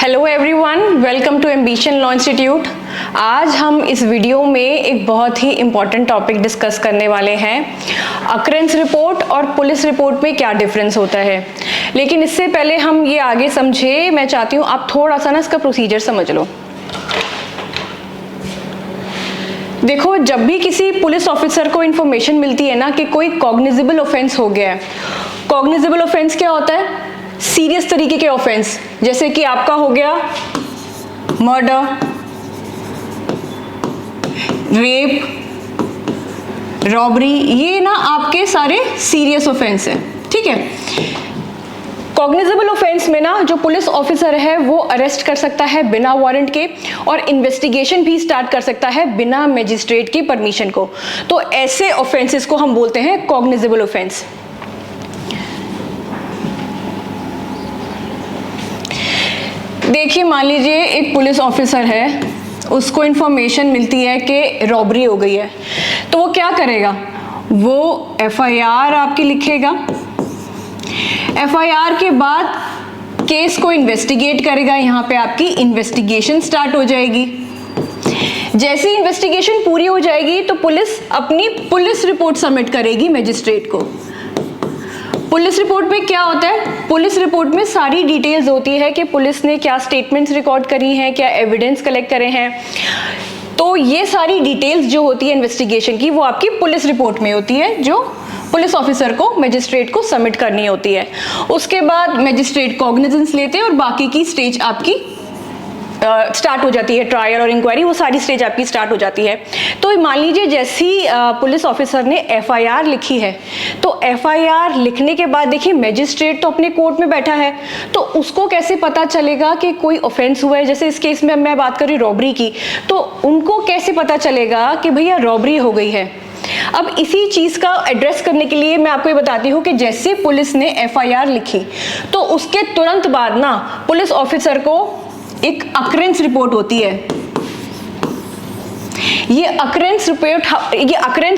Hello everyone, welcome to Ambition Law Institute. आज हम इस वीडियो में एक बहुत ही इम्पॉर्टेंट टॉपिक डिस्कस करने वाले हैं। अकरेंस रिपोर्ट और पुलिस रिपोर्ट में क्या डिफरेंस होता है। लेकिन इससे पहले हम ये आगे समझे, मैं चाहती हूँ आप थोड़ा सा ना इसका प्रोसीजर समझ लो। देखो, जब भी किसी पुलिस ऑफिसर को इंफॉर्मेशन मिलती है ना कि कोई कॉग्निजेबल ऑफेंस हो गया है। कॉग्निजेबल ऑफेंस क्या होता है? सीरियस तरीके के ऑफेंस, जैसे कि आपका हो गया मर्डर, रेप, रॉबरी, ये ना आपके सारे सीरियस ऑफेंस है। ठीक है। कॉग्निजेबल ऑफेंस में ना जो पुलिस ऑफिसर है वो अरेस्ट कर सकता है बिना वारंट के, और इन्वेस्टिगेशन भी स्टार्ट कर सकता है बिना मजिस्ट्रेट की परमिशन को। तो ऐसे ऑफेंसेस को हम बोलते हैं कॉग्निजेबल ऑफेंस। देखिए, मान लीजिए एक पुलिस ऑफिसर है, उसको इंफॉर्मेशन मिलती है कि रॉबरी हो गई है, तो वो क्या करेगा? वो एफआईआर आपकी लिखेगा। एफआईआर के बाद केस को इन्वेस्टिगेट करेगा। यहाँ पे आपकी इन्वेस्टिगेशन स्टार्ट हो जाएगी। जैसे इन्वेस्टिगेशन पूरी हो जाएगी तो पुलिस अपनी पुलिस रिपोर्ट सबमिट करेगी मजिस्ट्रेट को। पुलिस रिपोर्ट में क्या होता है? पुलिस रिपोर्ट में सारी डिटेल्स होती है कि पुलिस ने क्या स्टेटमेंट्स रिकॉर्ड करी हैं, क्या एविडेंस कलेक्ट करे हैं। तो ये सारी डिटेल्स जो होती है इन्वेस्टिगेशन की, वो आपकी पुलिस रिपोर्ट में होती है, जो पुलिस ऑफिसर को मजिस्ट्रेट को सबमिट करनी होती है। उसके बाद मजिस्ट्रेट कॉग्निजेंस लेते हैं और बाकी की स्टेज आपकी स्टार्ट हो जाती है। ट्रायल और इंक्वायरी, वो सारी स्टेज आपकी स्टार्ट हो जाती है। तो मान लीजिए जैसी पुलिस ऑफिसर ने एफआईआर लिखी है, तो एफआईआर लिखने के बाद देखिए मजिस्ट्रेट तो अपने कोर्ट में बैठा है, तो उसको कैसे पता चलेगा कि कोई ऑफेंस हुआ है। जैसे इस केस में मैं बात कर रही रॉबरी की, तो उनको कैसे पता चलेगा कि भैया रॉबरी हो गई है। अब इसी चीज का एड्रेस करने के लिए मैं आपको ये बताती हूँ कि जैसे पुलिस ने एफआईआर लिखी, तो उसके तुरंत बाद ना पुलिस ऑफिसर को एक अकरेंस रिपोर्ट होती है। ये अकरेंस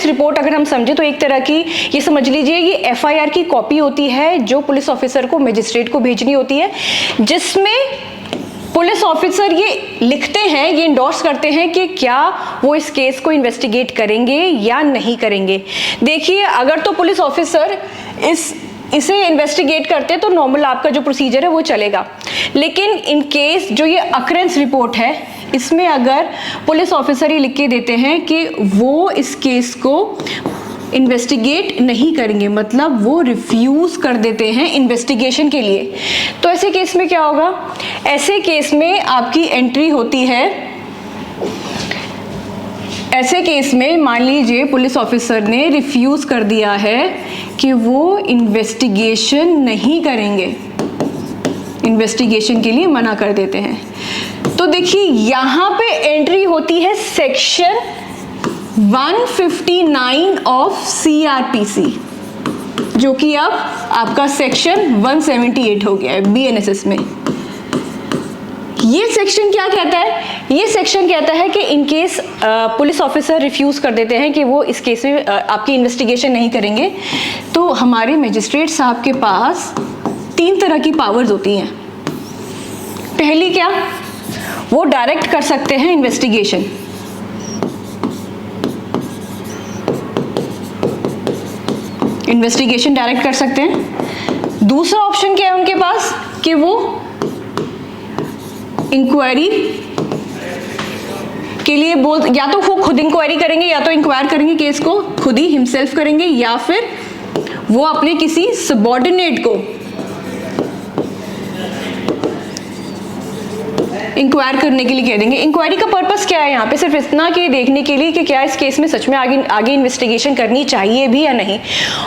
रिपोर्ट अगर हम समझे तो एक तरह की, ये समझ लीजिए, ये एफआईआर की कॉपी होती है जो पुलिस ऑफिसर को मजिस्ट्रेट को भेजनी होती है, जिसमें पुलिस ऑफिसर ये लिखते हैं, ये इंडोर्स करते हैं कि क्या वो इस केस को इन्वेस्टिगेट करेंगे या नहीं करेंगे। देखिए, अगर तो पुलिस ऑफिसर इसे इन्वेस्टिगेट करते तो नॉर्मल आपका जो प्रोसीजर है वो चलेगा। लेकिन इन केस जो ये अकरेंस रिपोर्ट है, इसमें अगर पुलिस ऑफिसर ये लिख के देते हैं कि वो इस केस को इन्वेस्टिगेट नहीं करेंगे, मतलब वो रिफ्यूज कर देते हैं इन्वेस्टिगेशन के लिए, तो ऐसे केस में क्या होगा? ऐसे केस में आपकी एंट्री होती है। ऐसे केस में मान लीजिए पुलिस ऑफिसर ने रिफ्यूज कर दिया है कि वो इन्वेस्टिगेशन नहीं करेंगे, इन्वेस्टिगेशन के लिए मना कर देते हैं। तो देखिए यहाँ पे एंट्री होती है सेक्शन 159 ऑफ सीआरपीसी, जो कि अब आपका सेक्शन 178 हो गया है बीएनएसएस में। ये सेक्शन क्या कहता है? ये सेक्शन कहता है कि in case police officer refuse कर देते हैं कि वो इस केस में आपकी इन्वेस्टिगेशन नहीं करेंगे, तो हमारे मजिस्ट्रेट साहब के पास 3 तरह की पावर्स होती हैं। पहली क्या? वो डायरेक्ट कर सकते हैं इन्वेस्टिगेशन। इन्वेस्टिगेशन डायरेक्ट कर सकते हैं। दूसरा ऑप्शन क्या है उनके पास कि वो इंक्वायरी के लिए या तो वो खुद इंक्वायरी करेंगे, या तो इंक्वायर करेंगे केस को खुद ही हिमसेल्फ करेंगे, या फिर वो अपने किसी सबऑर्डिनेट को इंक्वायर करने के लिए कह देंगे। इंक्वायरी का पर्पस क्या है यहाँ पे? सिर्फ इतना कि देखने के लिए कि क्या इस केस में सच में आगे इन्वेस्टिगेशन करनी चाहिए भी या नहीं।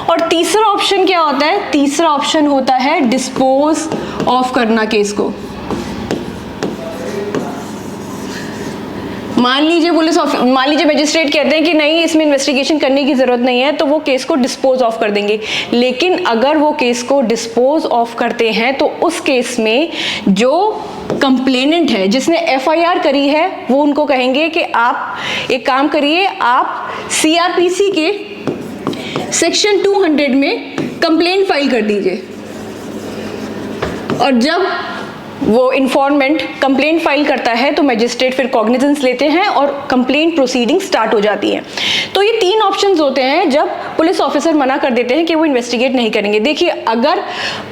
और तीसरा ऑप्शन क्या होता है? तीसरा ऑप्शन होता है डिस्पोज ऑफ करना केस को। मान लीजिए मजिस्ट्रेट कहते हैं कि नहीं, इसमें इन्वेस्टिगेशन करने की जरूरत नहीं है, तो वो केस को डिस्पोज ऑफ कर देंगे। लेकिन अगर वो केस को डिस्पोज ऑफ करते हैं तो उस केस में जो कंप्लेनेंट है, जिसने एफआईआर करी है, वो उनको कहेंगे कि आप एक काम करिए, आप सीआरपीसी के सेक्शन 200 में कंप्लेंट फाइल कर दीजिए। और जब वो इन्फॉर्मेंट कंप्लेंट फाइल करता है तो मजिस्ट्रेट फिर कॉग्निजेंस लेते हैं और कंप्लेंट प्रोसीडिंग स्टार्ट हो जाती है। तो ये 3 ऑप्शंस होते हैं जब पुलिस ऑफिसर मना कर देते हैं कि वो इन्वेस्टिगेट नहीं करेंगे। देखिए, अगर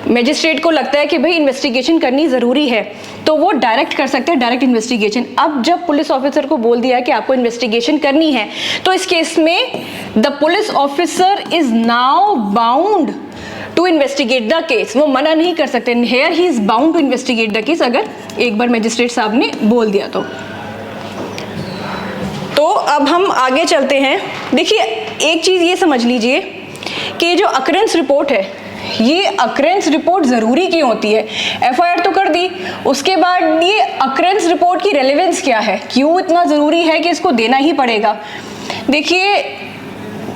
मजिस्ट्रेट को लगता है कि भाई इन्वेस्टिगेशन करनी ज़रूरी है तो वो डायरेक्ट कर सकते हैं, डायरेक्ट इन्वेस्टिगेशन। अब जब पुलिस ऑफिसर को बोल दिया कि आपको इन्वेस्टिगेशन करनी है तो इस केस में the police officer is now bound to investigate the case. वो मना नहीं कर सकते, here he is bound to investigate the case, अगर एक बार मजिस्ट्रेट साहब ने बोल दिया तो अब हम आगे चलते हैं। देखिए, एक चीज ये समझ लीजिए कि जो अकरेंस रिपोर्ट है, ये अकरेंस रिपोर्ट जरूरी क्यों होती है? एफआईआर तो कर दी, उसके बाद ये अकरेंस रिपोर्ट की रेलेवेंस क्या है, क्यों इतना जरूरी है कि इसको देना ही पड़ेगा? देखिए,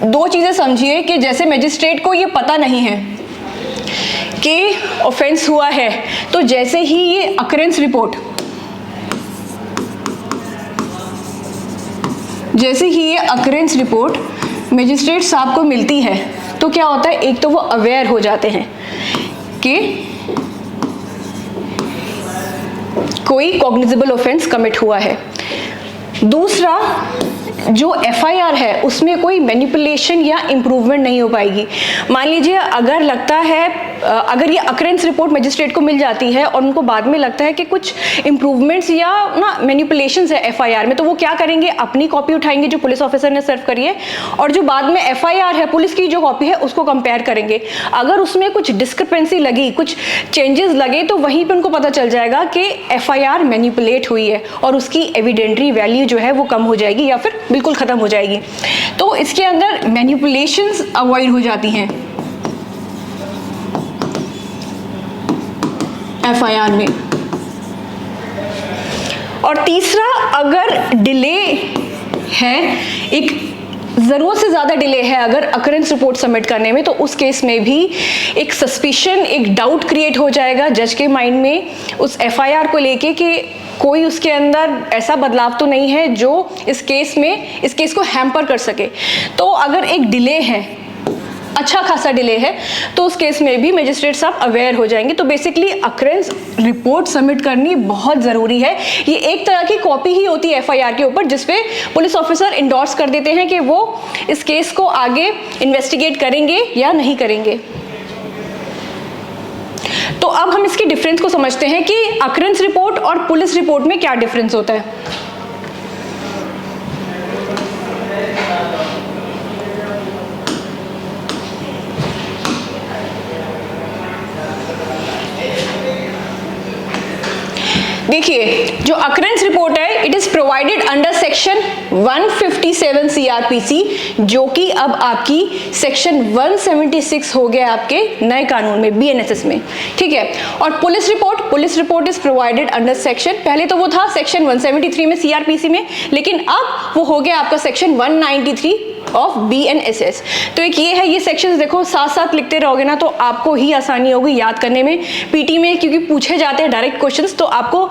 2 चीजें समझिए कि जैसे मजिस्ट्रेट को ये पता नहीं है कि ऑफेंस हुआ है, तो जैसे ही ये अकरेंस रिपोर्ट मजिस्ट्रेट साहब को मिलती है तो क्या होता है, एक तो वो अवेयर हो जाते हैं कि कोई कॉग्निजेबल ऑफेंस कमिट हुआ है। दूसरा, जो एफआईआर है उसमें कोई मैनिपुलेशन या इम्प्रूवमेंट नहीं हो पाएगी। मान लीजिए अगर लगता है, अगर ये अकरेंस रिपोर्ट मजिस्ट्रेट को मिल जाती है और उनको बाद में लगता है कि कुछ इम्प्रूवमेंट्स या ना मैनिपुलेशंस है एफआईआर में, तो वो क्या करेंगे, अपनी कॉपी उठाएंगे जो पुलिस ऑफिसर ने सर्व करी है और जो बाद में एफआईआर है पुलिस की जो कॉपी है उसको कंपेयर करेंगे। अगर उसमें कुछ डिस्क्रिपेंसी लगी, कुछ चेंजेस लगे, तो वहीं पर उनको पता चल जाएगा कि एफआईआर मैनिपुलेट हुई है और उसकी एविडेंट्री वैल्यू जो है वो कम हो जाएगी या फिर बिल्कुल खत्म हो जाएगी। तो इसके अंदर मैनिपुलेशंस अवॉइड हो जाती हैं एफआईआर में। और तीसरा, अगर डिले है, एक ज़रूरत से ज़्यादा डिले है अगर अकरेंस रिपोर्ट सबमिट करने में, तो उस केस में भी एक सस्पिशन, एक डाउट क्रिएट हो जाएगा जज के माइंड में उस एफआईआर को लेके कि कोई उसके अंदर ऐसा बदलाव तो नहीं है जो इस केस को हैम्पर कर सके। तो अगर एक डिले है, अच्छा खासा डिले है, तो उस केस में भी मजिस्ट्रेट साहब अवेयर हो जाएंगे। तो बेसिकली अकरेंस रिपोर्ट सबमिट करनी बहुत ज़रूरी है। ये एक तरह की कॉपी ही होती है एफआईआर के ऊपर जिसपे पुलिस ऑफिसर इंडोर्स कर देते हैं कि वो इस केस को आगे इन्वेस्टिगेट करेंगे या नहीं करेंगे। तो अब हम इसके डिफरेंस को समझते हैं कि अकरेंस रिपोर्ट और पुलिस रिपोर्ट में क्या डिफरेंस होता है। देखिए, जो अकरेंस रिपोर्ट है it is provided under section 157 CrPC, जो कि अब आपकी सेक्शन 176 हो गया आपके नए कानून में, बीएनएसएस में, ठीक है। और police report is provided under section, पहले तो वो था सेक्शन 173 में सीआरपीसी में, लेकिन अब वो हो गया आपका सेक्शन 193 ऑफ बीएनएसएस। तो एक ये है, ये सेक्शंस देखो साथ साथ लिखते रहोगे ना तो आपको ही आसानी होगी याद करने में पीटी में, क्योंकि पूछे जाते हैं डायरेक्ट क्वेश्चंस, तो आपको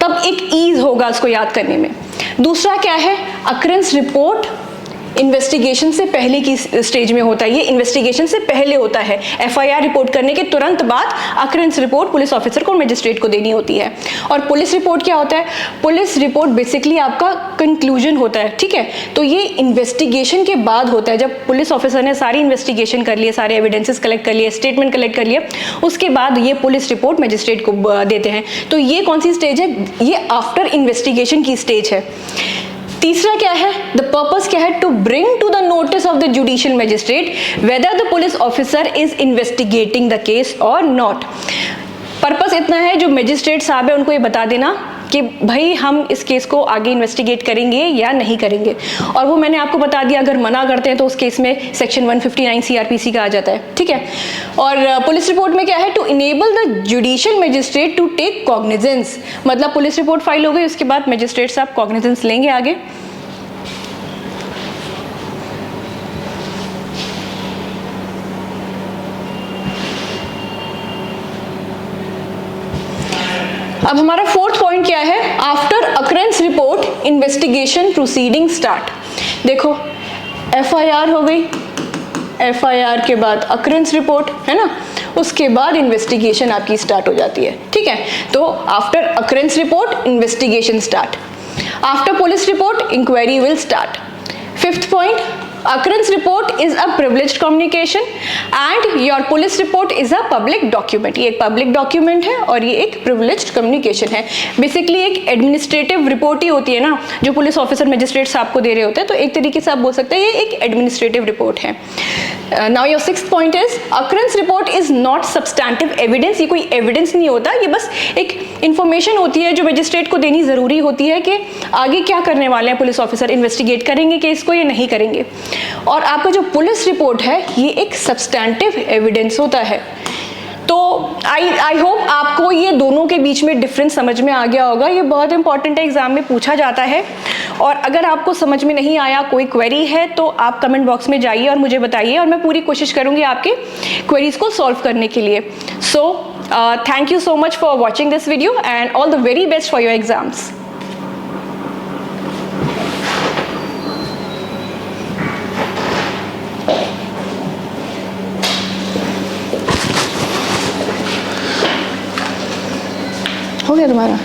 तब एक ईज होगा उसको याद करने में। दूसरा क्या है, अकरेंस रिपोर्ट इन्वेस्टिगेशन से पहले की स्टेज में होता है, ये इन्वेस्टिगेशन से पहले होता है। एफआईआर रिपोर्ट करने के तुरंत बाद अकरेंस रिपोर्ट पुलिस ऑफिसर को, मजिस्ट्रेट को देनी होती है। और पुलिस रिपोर्ट क्या होता है, पुलिस रिपोर्ट बेसिकली आपका कंक्लूजन होता है, ठीक है। तो ये इन्वेस्टिगेशन के बाद होता है, जब पुलिस ऑफिसर ने सारी इन्वेस्टिगेशन कर लिए, सारे एविडेंसेस कलेक्ट कर लिए, स्टेटमेंट कलेक्ट कर लिए, उसके बाद ये पुलिस रिपोर्ट मजिस्ट्रेट को देते हैं। तो ये कौन सी स्टेज है, ये आफ्टर इन्वेस्टिगेशन की स्टेज है। तीसरा क्या है, द पर्पस क्या है, to bring to the notice of the judicial magistrate whether the police officer is investigating the case और नॉट। पर्पस इतना है, जो मजिस्ट्रेट साहब है उनको ये बता देना कि भाई हम इस केस को आगे इन्वेस्टिगेट करेंगे या नहीं करेंगे। और वो मैंने आपको बता दिया, अगर मना करते हैं तो उस केस में सेक्शन 159 सीआरपीसी का आ जाता है, ठीक है। और पुलिस रिपोर्ट में क्या है, to enable the judicial magistrate to take cognizance, मतलब पुलिस रिपोर्ट फाइल हो गई, उसके बाद मजिस्ट्रेट साहब कॉग्निजेंस लेंगे आगे। अब हमारा फोर्थ पॉइंट क्या है, after occurrence report investigation proceeding start. देखो एफआईआर हो गई, एफआईआर के बाद अकरेंस रिपोर्ट है ना, उसके बाद इन्वेस्टिगेशन आपकी स्टार्ट हो जाती है, ठीक है। तो after occurrence report investigation start, after police report inquiry will start. Fifth point, occurrence report is a privileged communication and your police report is a public document। ये एक public document है और ये एक privileged communication है। Basically एक administrative report ही होती है ना, जो पुलिस ऑफिसर मजिस्ट्रेट्स आपको दे रहे होते हैं, तो एक तरीके से आप बोल सकते हैं ये एक एडमिनिस्ट्रेटिव रिपोर्ट है। Now your sixth point is occurrence report is not substantive evidence. ये कोई एविडेंस नहीं होता, ये बस एक इंफॉर्मेशन होती है जो मजिस्ट्रेट को देनी जरूरी होती है कि आगे क्या करने वाले हैं पुलिस ऑफिसर, इन्वेस्टिगेट करेंगे केस को या नहीं करेंगे। और आपका जो पुलिस रिपोर्ट है ये एक सब्सटैंटिव एविडेंस होता है। तो आई होप आपको ये दोनों के बीच में डिफरेंस समझ में आ गया होगा। ये बहुत इंपॉर्टेंट है, एग्जाम में पूछा जाता है। और अगर आपको समझ में नहीं आया, कोई क्वेरी है, तो आप कमेंट बॉक्स में जाइए और मुझे बताइए और मैं पूरी कोशिश करूंगी आपके क्वेरीज को सॉल्व करने के लिए। So thank you so much for watching this video and all the very best for your exams. हो गया तुम्हारा?